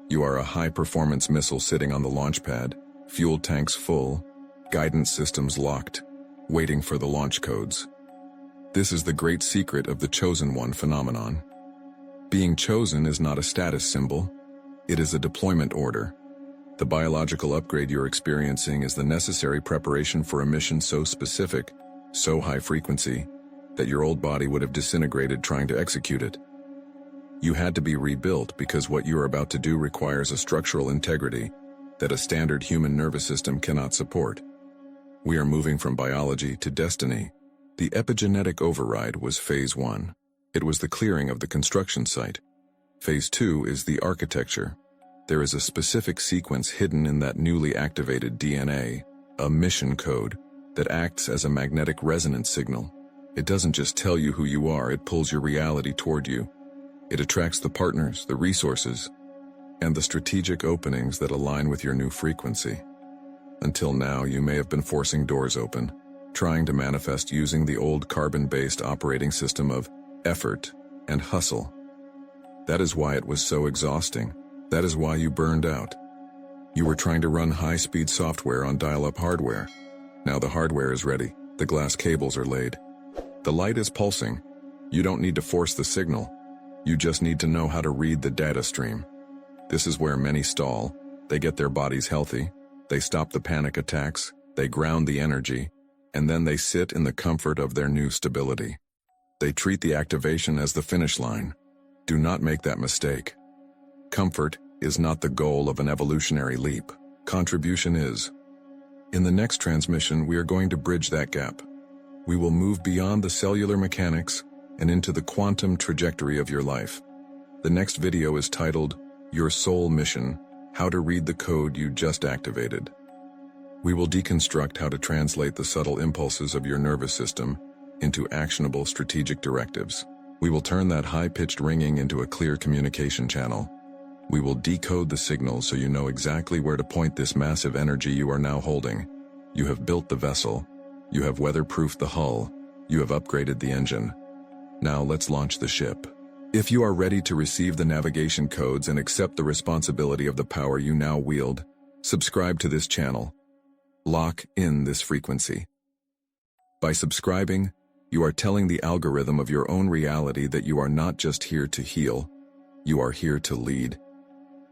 [SPEAKER 1] You are a high-performance missile sitting on the launch pad, fuel tanks full, guidance systems locked, waiting for the launch codes. This is the great secret of the Chosen One phenomenon. Being chosen is not a status symbol. It is a deployment order. The biological upgrade you're experiencing is the necessary preparation for a mission so specific, so high frequency, that your old body would have disintegrated trying to execute it. You had to be rebuilt because what you are about to do requires a structural integrity that a standard human nervous system cannot support. We are moving from biology to destiny. The epigenetic override was phase 1. It was the clearing of the construction site. Phase 2 is the architecture. There is a specific sequence hidden in that newly activated DNA, a mission code, that acts as a magnetic resonance signal. It doesn't just tell you who you are, it pulls your reality toward you. It attracts the partners, the resources, and the strategic openings that align with your new frequency. Until now, you may have been forcing doors open, trying to manifest using the old carbon-based operating system of effort and hustle. That is why it was so exhausting. That is why you burned out. You were trying to run high-speed software on dial-up hardware. Now the hardware is ready. The glass cables are laid. The light is pulsing. You don't need to force the signal. You just need to know how to read the data stream. This is where many stall. They get their bodies healthy. They stop the panic attacks. They ground the energy. And then they sit in the comfort of their new stability. They treat the activation as the finish line. Do not make that mistake. Comfort is not the goal of an evolutionary leap. Contribution is. In the next transmission, we are going to bridge that gap. We will move beyond the cellular mechanics and into the quantum trajectory of your life. The next video is titled, Your Soul Mission, How to Read the Code You Just Activated. We will deconstruct how to translate the subtle impulses of your nervous system into actionable strategic directives. We will turn that high-pitched ringing into a clear communication channel. We will decode the signal so you know exactly where to point this massive energy you are now holding. You have built the vessel. You have weatherproofed the hull. You have upgraded the engine. Now let's launch the ship. If you are ready to receive the navigation codes and accept the responsibility of the power you now wield, subscribe to this channel. Lock in this frequency. By subscribing, you are telling the algorithm of your own reality that you are not just here to heal, you are here to lead.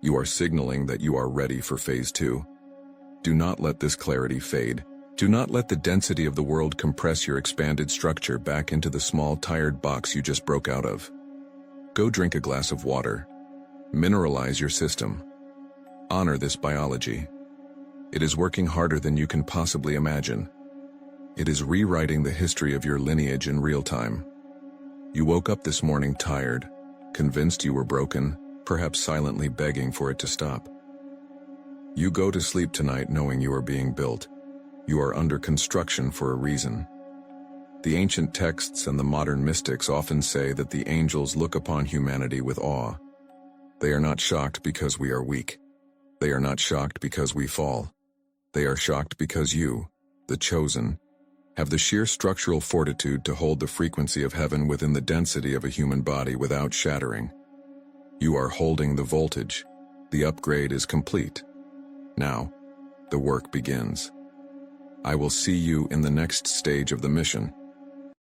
[SPEAKER 1] You are signaling that you are ready for phase 2. Do not let this clarity fade. Do not let the density of the world compress your expanded structure back into the small, tired box you just broke out of. Go drink a glass of water. Mineralize your system. Honor this biology. It is working harder than you can possibly imagine. It is rewriting the history of your lineage in real time. You woke up this morning tired, convinced you were broken, perhaps silently begging for it to stop. You go to sleep tonight knowing you are being built. You are under construction for a reason. The ancient texts and the modern mystics often say that the angels look upon humanity with awe. They are not shocked because we are weak. They are not shocked because we fall. They are shocked because you, the chosen, have the sheer structural fortitude to hold the frequency of heaven within the density of a human body without shattering. You are holding the voltage. The upgrade is complete. Now, the work begins. I will see you in the next stage of the mission.